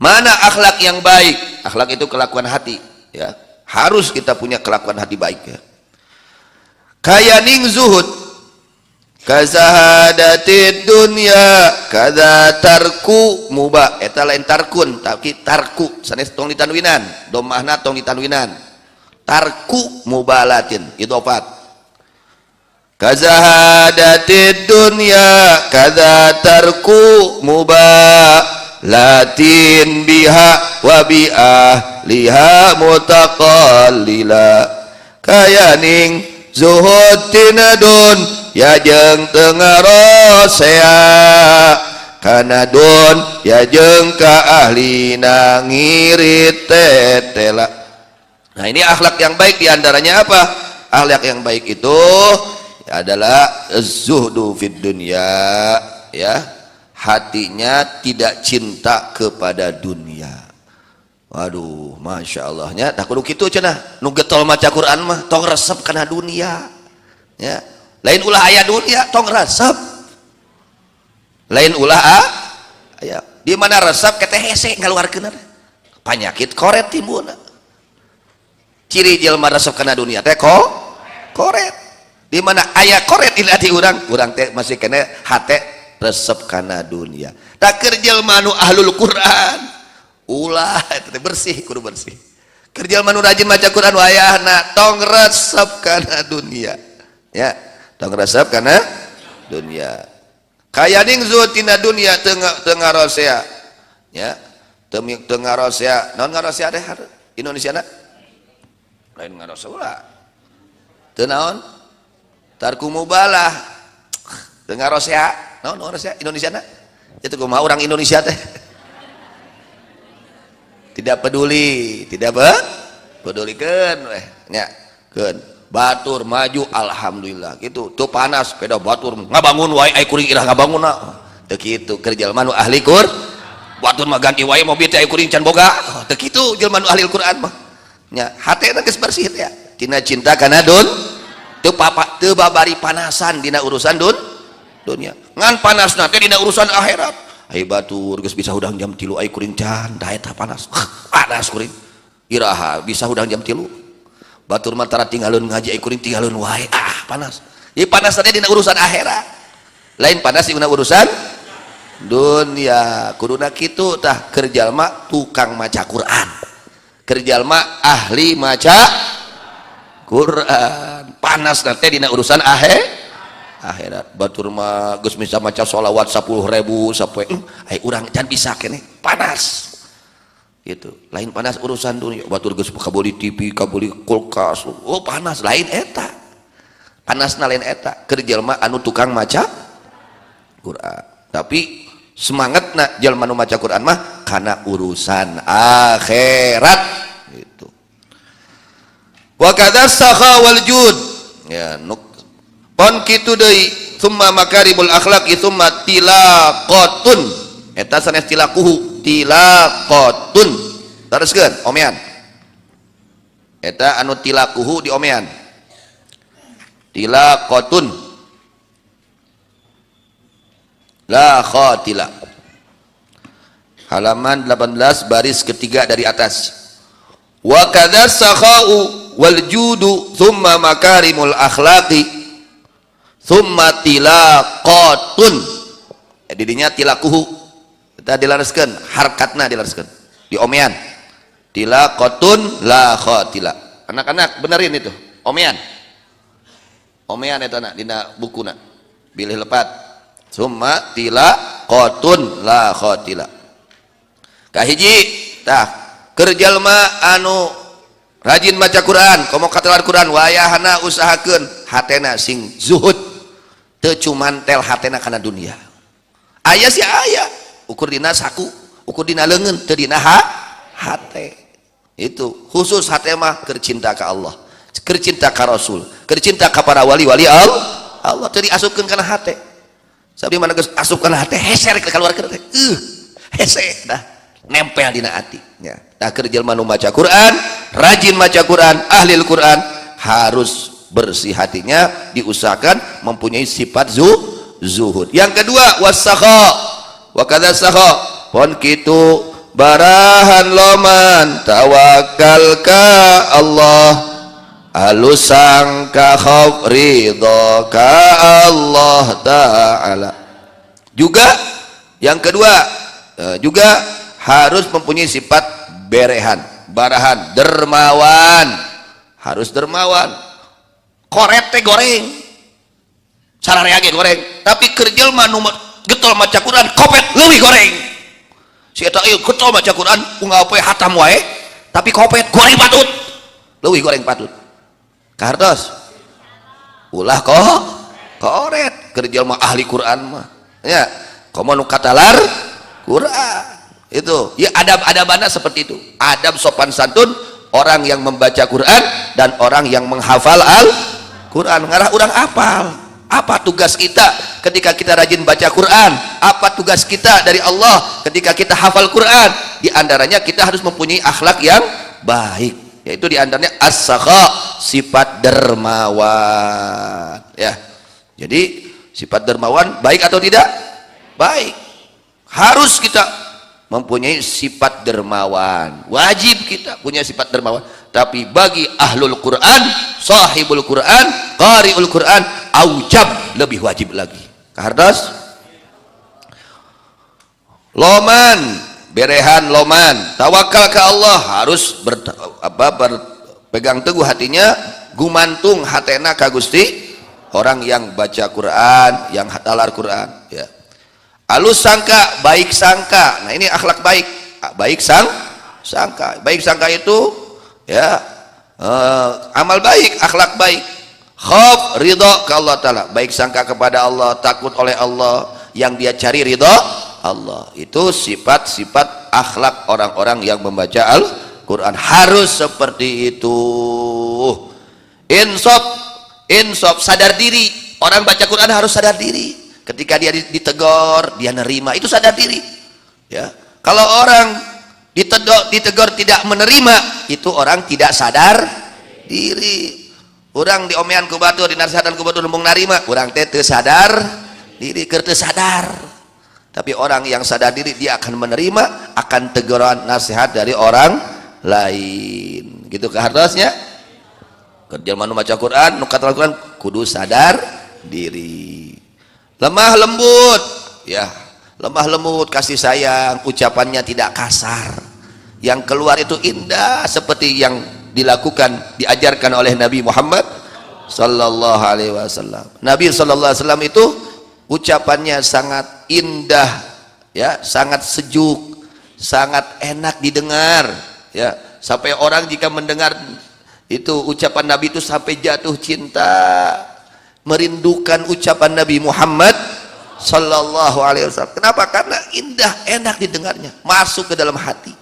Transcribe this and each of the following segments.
Mana akhlak yang baik? Akhlak itu kelakuan hati, ya. Harus kita punya kelakuan hati baik, ya. Kayaning zuhud, kazahadatid dunya, kada tarku mubah. Eta lain tarkun, tapi tarku sanes tong ditanwinan, domahna tong ditanwinan. Tarku mubalatin, idhofat. Kazahadatid dunya, kada tarku mubalatin biha wa bi ahliha mutaqallila. Kayaning zuhud tina dun ya jeung teu ngarosea kana dun ya jeung ka ahlina ngirit tetela. Nah, ini akhlak yang baik, diantaranya apa? Akhlak yang baik itu adalah zuhdu fid dunya, ya. Hatinya tidak cinta kepada dunia. Waduh, masya Allahnya tak kudu kitu cenah. Nu getol maca Quran mah tong resep kana dunia, ya. Lain ulah aya dunia tong resep, lain ulah aya di mana resep kete hese ngaluarkeun panyakit koret timbulna. Ciri jelema resep kana dunia teh koret. Di mana aya koret di hati urang teh masih kena hate resep kana dunia. Tak keur jelema nu ahlul Quran ulah eta teh bersih, kudu bersih. Keur jelema nu rajin maca Quran wayahna tong resep kana dunia, ya. Tong resep kana dunia. Kayaning zuhud tina dunia teu ngarosea, ya. Teu ngarosea. Naon ngarosea teh Indonesiana? Lain ngarosea ulah. Teu naon? Tarku mubalah. Teu ngarosea. Naon ngarosea Indonesiana? Itu kumaha orang Indonesia teh. Tidak peduli, tidak pedulikeun weh nya. Keun batur maju alhamdulillah gitu. Tuh panas peda batur ngabangun wae ai kuring irah ngabangunna. Teu kitu keur jelema nu ahli Qur'an. Batur mah ganti wae mobil teh ai kuring can boga. Teu kitu jelema nu ahli Qur'an mah. Nya hatena geus bersih ya. Tina cinta kana teu babari panasan dina urusan dunia. Ngan panasna teh dina urusan akhirat. Ai batur geus bisa hudang jam 3 ai kuring can da eta panas. Panas kuring. Iraha bisa hudang jam 3. Batur mah tara tinggalun ngaji ai kuring tinggalun wae. Panas. Ieu panas teh dina urusan akhirat. Lain panas dina urusan dunia. Kuduna kitu tah keur jalma tukang maca Quran. Keur jalma ahli maca Quran. Panas nanti dina urusan akhirat. Batur mah geus bisa maca sholawat 10.000 sampai ai urang can bisa kene panas gitu. Lain panas urusan dunia. Batur geus kabeli TV, kabeli kulkas, oh panas. Lain eta panasna, lain eta keur jelema anu tukang maca Quran. Tapi semangatna jelema nu maca Quran mah kana urusan akhirat gitu. Wa kadza sakha wal jud, ya pon kitu deui. Summa makarimul akhlaqi summa tilaqatun. Eta sanes tilaquhu, tilaqatun. Teruskeun omean. Eta anu tilaquhu di omean. Tilaqatun. La khatila. Halaman 18 baris ketiga dari atas. Wa kadza sakha'u wal judu summa makarimul akhlaqi summa tilaqatun. Didinya tilaquhu kita dilaraskeun, harkatna dilaraskeun di omean. Tilaqatun la khatila. Anak-anak benerin itu omean. Omean eta na dina bukuna. Bilih lepat. Summa tilaqatun la khatila. Kahiji tah keur jalma anu rajin maca Quran, komo katelan Quran wayahna usahakeun hatena sing zuhud. Teu cuman tel hatena kana dunia. Aya sih aya, ukur dina saku, ukur dina leungeun, teu dina hate. Itu khusus hate mah keur cinta ka Allah, keur cinta ka Rasul, keur cinta ka para wali-wali Allah teu diasupkeun kana hate. Sabdi mana geus asup kana hate heser keluarkeun teh. Hese dah nempel dina hati nya. Tah keur jelema nu maca Quran, rajin maca Quran, ahli Al-Quran, harus bersih hatinya, diusahakan mempunyai sifat zuhud. Yang kedua wasakha, wa kadza sakha pon kitu barahan loman tawakal ka Allah alusang ka khauf ridho ka Allah Ta'ala. Juga yang kedua juga harus mempunyai sifat berehan, barahan, dermawan. Harus dermawan. Koret teh goreng, sararea ge goreng, tapi kerjel mah nu getol maca Quran kopet leuwih goreng. Si eta ieu getol maca Quran unggal poe hatam wae, tapi kopet goreng patut. Leuwih goreng patut. Kahartos. Ulah koret, kerjel mah ahli Quran mah. Ya, komo nu katalar Quran. Itu, ya adab-adabana seperti itu. Adab sopan santun orang yang membaca Quran dan orang yang menghafal Al-Quran. Ngarah urang apal. Apa tugas kita ketika kita rajin baca Quran? Apa tugas kita dari Allah ketika kita hafal Quran? Di antaranya kita harus mempunyai akhlak yang baik. Yaitu di antaranya as-sakha, sifat dermawan. Ya. Jadi sifat dermawan baik atau tidak? Baik. Harus kita mempunyai sifat dermawan. Wajib kita punya sifat dermawan. Tapi bagi ahlul Quran, sahibul Quran, qari'ul Quran, aujab, lebih wajib lagi. Kahardas? Loman, berehan loman, tawakal ke Allah, harus berpegang teguh hatinya, gumantung hatena ka Gusti. Orang yang baca Quran, yang hatalar Quran, ya. Alus sangka, baik sangka. Nah, ini akhlak baik. Baik sangka. Baik sangka itu ya amal baik, akhlak baik. Khauf ridho ke Allah Ta'ala. Baik sangka kepada Allah, takut oleh Allah, yang dia cari ridho Allah. Itu sifat-sifat akhlak orang-orang yang membaca Al-Quran. Harus seperti itu. Insaf, sadar diri. Orang baca Quran harus sadar diri. Ketika dia ditegur, dia nerima, itu sadar diri. Ya. Kalau orang ditegur tidak menerima, itu orang tidak sadar diri. Orang diomean ku batur, dinasihatan ku batur mung narima, orang teh teu sadar diri, keur teu sadar. Tapi orang yang sadar diri, dia akan menerima akan teguran nasihat dari orang lain. Gitu kehartosnya. Kerja manu baca Quran, nu kata Al-Quran kudu sadar diri. Lemah lembut, ya, lemah lembut, kasih sayang, ucapannya tidak kasar, yang keluar itu indah seperti yang dilakukan, diajarkan oleh Nabi Muhammad sallallahu alaihi wasallam. Nabi sallallahu alaihi wasallam itu ucapannya sangat indah, ya, sangat sejuk, sangat enak didengar, ya, sampai orang jika mendengar itu ucapan Nabi itu sampai jatuh cinta, merindukan ucapan Nabi Muhammad sallallahu alaihi wasallam. Kenapa? Karena indah, enak didengarnya, masuk ke dalam hati,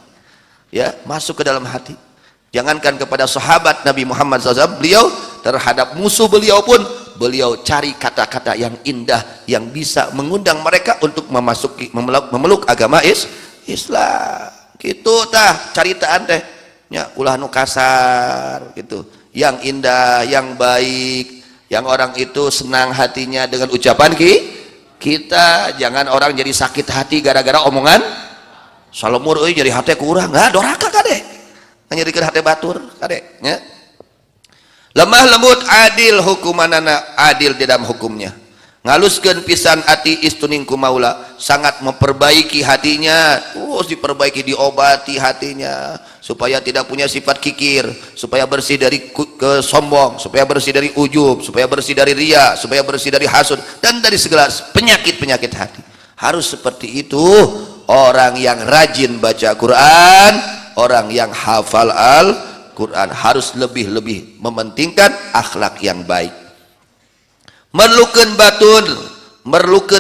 ya, masuk ke dalam hati. Jangankan kepada sahabat Nabi Muhammad SAW, beliau terhadap musuh beliau pun beliau cari kata-kata yang indah yang bisa mengundang mereka untuk memeluk agama Islam. Gitu tah caritaan teh, ya, ulah nu kasar gitu, yang indah, yang baik, yang orang itu senang hatinya dengan ucapan kita. Jangan orang jadi sakit hati gara-gara omongan salomur euy, jadi hati kurang, doraka kade nyerikeun hati batur kade, ya. Lemah lembut, adil hukumanana, adil di dalam hukumnya. Ngaluskeun pisan ati istuning ku maula, sangat memperbaiki hatinya, terus diperbaiki, diobati hatinya supaya tidak punya sifat kikir, supaya bersih dari kesombong, supaya bersih dari ujub, supaya bersih dari riya, supaya bersih dari hasud dan dari segala penyakit-penyakit hati. Harus seperti itu orang yang rajin baca Quran, orang yang hafal Al-Quran, harus lebih-lebih mementingkan akhlak yang baik. Merlukeun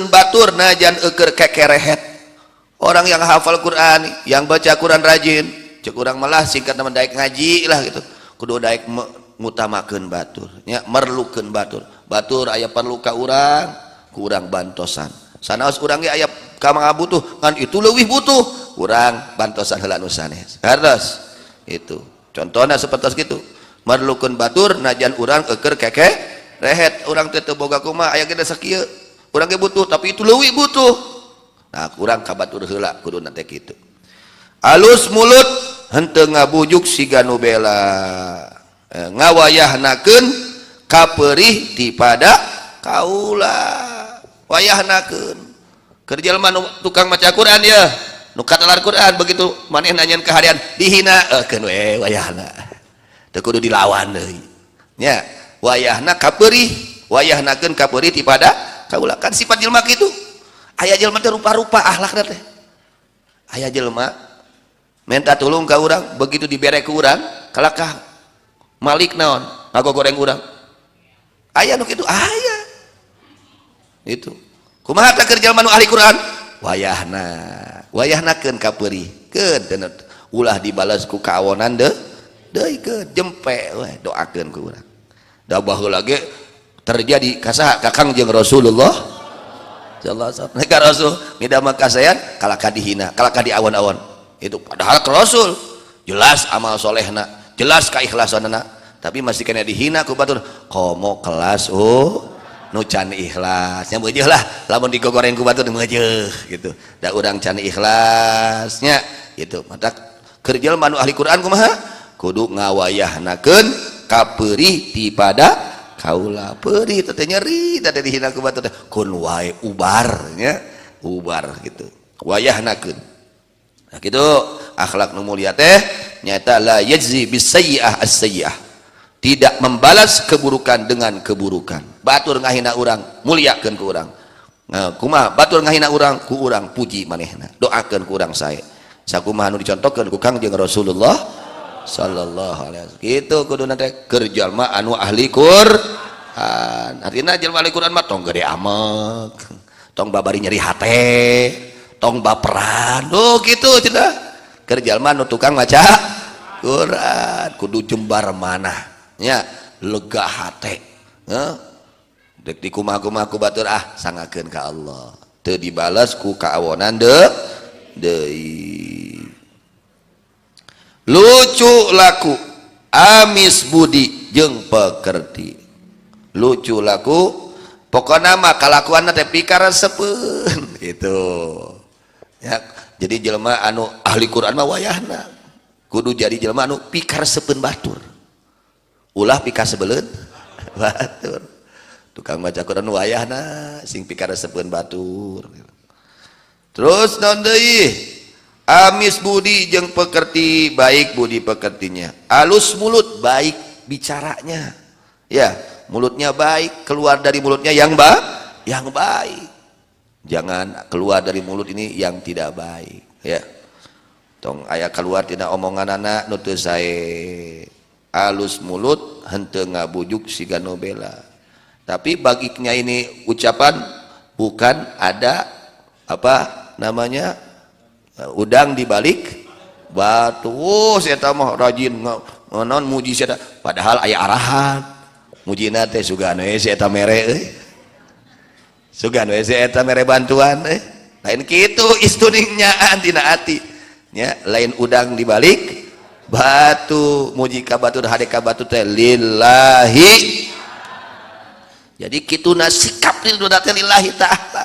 batur najan euker kekerehet. Orang yang hafal Quran, yang baca Quran rajin, cek urang malah singkat nama daek ngaji lah gitu, kudu daek ngutamakeun batur, nya, merlukeun batur aya perlu ka urang, ku urang bantosan. Sanaos urang ge aya ka mangabutuh, kan itu leuwih butuh, urang bantosan heula nu sanes. Hartos itu. Contohna sapertos kitu. Merlukeun batur najan urang euker kekerehet, urang teh teu boga kumaha, aya gede sakieu, urang ge butuh tapi itu leuwih butuh. Nah, urang ka batur heula kuduna teh kitu. alus mulut henteu ngabujuk siga nu bela, ngawayahnakeun kaperih ti pada kaula, wayahnakeun keur jalma nu tukang maca Quran ya, nu katalar Quran begitu maneh nanyaan kaharian dihinakeun we wayahna, teu kudu dilawan deui nya, wayahna kaperih, wayahnakeun kaperih ti pada kaula. Kan sifat jelema kitu, aya jelema teh rupa-rupa akhlakna teh, aya jelema minta tulung ka urang begitu dibere ku urang kalakah malik naon ngagogoreng urang, aya nu kitu aya itu. Kumaha teh keur jalma nu ahli Quran, wayahnakeun kapeurihkeun teu ulah dibales ku kaonan deui keun jempe we doakeun ku urang. Da baheula ge terjadi kasaha ka Kangjeng Rasulullah sallallahu alaihi wasallam, ka Rasul ngidamel kasayan kalaka dihina, kalaka diawan-awan. Itu padahal ke Rasul jelas amal solehna, jelas keikhlasanna, tapi masih kena dihina ku batur. Komo kelas nu can ikhlasnya beujeuh lah, lamun digogoreng ku batur beujeuh gitu. Da urang can ikhlasnya gitu. Mata keur jalma nu ahli Quran kumaha? Kudu ngawayahnakeun kapeurih ti pada kaula. Peurih teh nyeri teh dihina ku batur teh kun wae ubar nya, ubar gitu. Wayahnakeun. Nah gitu akhlak nu mulia teh nyata la yajzi bisayyi'ah as-sayyi'ah, tidak membalas keburukan dengan keburukan. Batur ngahina urang muliakeun ku urang, nah, kumaha batur ngahina urang ku urang puji manehna, doakeun ku urang sae. Sakumaha nu dicontohkeun ku Kangjeng Rasulullah sallallahu alaihi wasallam. Kitu kuduna teh keur jalma anu ahli Quran. Artina jalma ahli Quran mah tong gede amek, tong babari nyeri hate, tong baperan, gitu cenah. Keur jalma nu tukang maca Quran kudu jembar manah nya, lega hate, dek dikumah-kumah ku batur sangakeun ka Allah, teu dibalas ku kaawonan deui. Lucu laku amis budi jeung pekerti, lucu laku pokona mah kalakuanna teh pikaresepeun gitu ya. Jadi jelema anu ahli Quran mah wayahna kudu jadi jelema anu pikaresepeun batur, ulah pikasebeleun batur. Tukang baca Quran wayahna sing pikaresepeun batur. Terus naon deui? Amis budi jeung pekerti, baik budi pekertinya. Alus mulut, baik bicaranya. Ya, mulutnya baik, keluar dari mulutnya yang baik. Jangan keluar dari mulut ini yang tidak baik, ya. Tong aya keluar tina omonganana nu teu sae. Alus mulut henteu ngabujuk siga nu bela. Tapi baginya ini ucapan bukan ada apa namanya udang di balik batu. Saya mah rajin non muji saya, padahal aya arahan mujina teh sugan we saya mere sugan we saya mere bantuan lain kitu istuningnya tina ati nya, lain udang di balik batu, muji ka batu hade ka batu teh lillahi. Jadi kituna sikap lillahi ta'ala,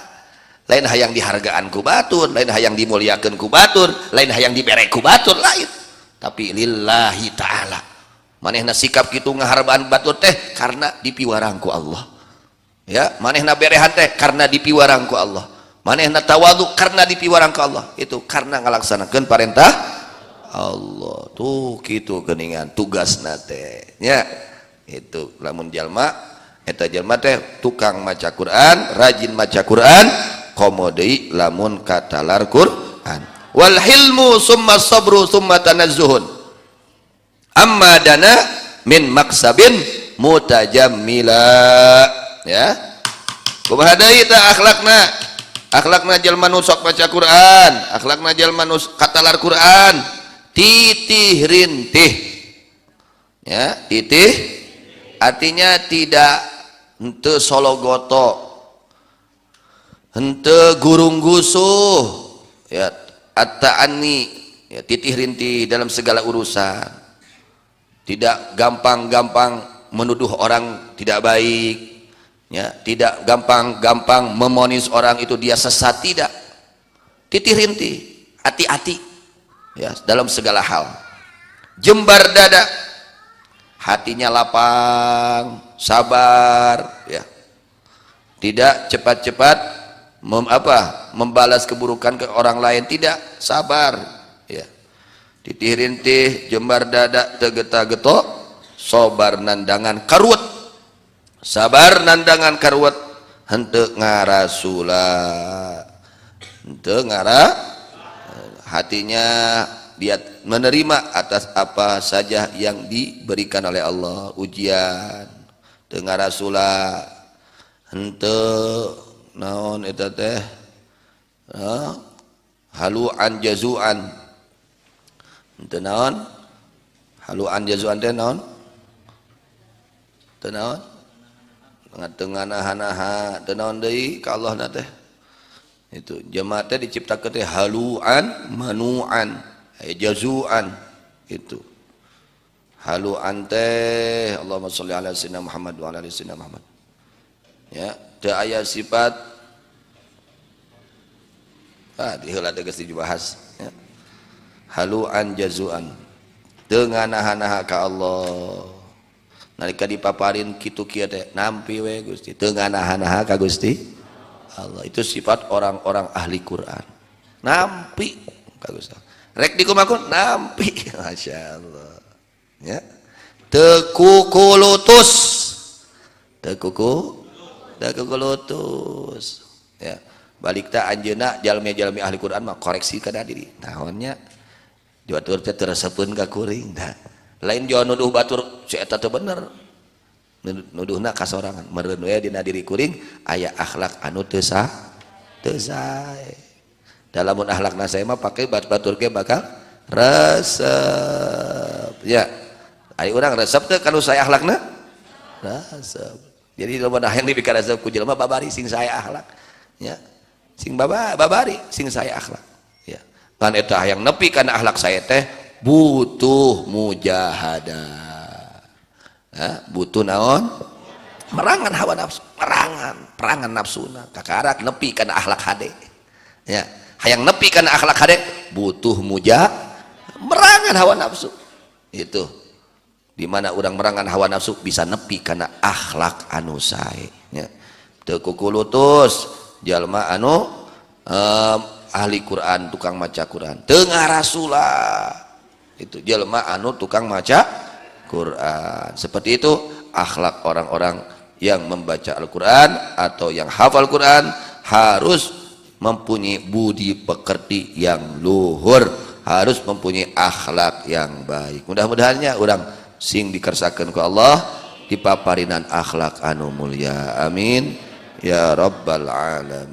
lain hayang dihargaan ku batur, lain hayang dimuliakeun ku batur, lain hayang dibere ku batur, lain tapi lillahi ta'ala. Manehna sikap kitu ngaharbaan batur teh karena dipiwarang ku Allah, ya. Manehna berehan teh karena dipiwarang ku Allah, manehna tawadhu karena dipiwarang ku Allah, itu karena ngalaksanakeun parentah Allah. Tuh kitu geuningan tugasna teh nya. Itu lamun jalma eta jalma teh tukang maca Quran, rajin maca Quran, komo deui lamun katalar Quran. Wal hilmu summa sabru summa tanazzuhun amma dana min maksabin mutajammila, ya. Kumaha deui tah akhlakna? Akhlakna jalma nu sok maca Quran, akhlakna jalma nu katalar Quran, titih rintih, ya. Titih artinya tidak henteu sologoto, henteu gurung-gusuh, ya. At-ta'anni, ya, titih rintih dalam segala urusan, tidak gampang-gampang menuduh orang tidak baik, ya. Tidak gampang-gampang memonis orang itu dia sesat, tidak. Titih rintih, hati-hati, ya, dalam segala hal. Jembar dada, hatinya lapang, sabar, ya. Tidak cepat-cepat membalas keburukan ke orang lain, tidak, sabar, ya. Titih rintih, jembar dada, tegeta-geto, sobar nandangan karwet, sabar nandangan karwet, henteu ngarasula, henteu hatinya dia menerima atas apa saja yang diberikan oleh Allah, ujian, teu ngarasula, henteu naon eta teh haluan jazuan, henteu naon haluan jazuan teh naon teu naon ngatenganaha teu naon deui ka Allah na teh. Itu jemaah teh diciptakeun teh haluan manuan jazuan, itu haluan teh Allahumma sholli ala sayyidina Muhammad wa ala ali sayyidina Muhammad, ya. Teu aya sifat diheula teh geus dibahas, ya. Haluan jazuan, teu nganaha-naha ka Allah, nalika dipaparin kitu kieu teh nampi we Gusti, teu nganaha-naha ka Gusti Allah. Itu sifat orang-orang ahli Quran, nampi ka Gusti. Rek dikumakeun nampi, Masya Allah, ya. Teu kukulutus, teu kukulutus, ya. Balik teh anjeunna jalmi-jalmi ahli Quran mah koreksi kana diri, naonnya batur teh teu resepeun ka kuring, dah lain jauh nuduh batur si eta teu bener, nuduhna kasorangan, meureun we dina diri kuring aya akhlak anu teu sae. Dalam akhlakna saya mah pakai batur ge bakal resep, ya. Ari urang resep teh kalau saya akhlakna resep. Jadi lamun yang dibika resep ku jelema babari sing saya akhlak, ya. Sing babari sing saya akhlak, ya. Kan eta hayang nepi kana akhlak saya teh butuh mujahadah. Butuh naon? Merangan hawa nafsu, perangan nafsuna kakarak nepi kana akhlak hade, ya. Hayang nepi kana akhlak hade butuh merangan hawa nafsu. Itu dimana orang merangan hawa nafsu bisa nepi kana akhlak anu sae, ya. Teu kukulutus jalma anu ahli Quran, tukang maca Quran, teu ngarasula, itu jalma anu tukang maca Quran. Seperti itu akhlak orang-orang yang membaca Al-Quran atau yang hafal Quran, harus mempunyai budi pekerti yang luhur, harus mempunyai akhlak yang baik. Mudah-mudahannya orang sing dikersakeun ku Allah dipaparinan akhlak anu mulia, amin ya rabbal alamin.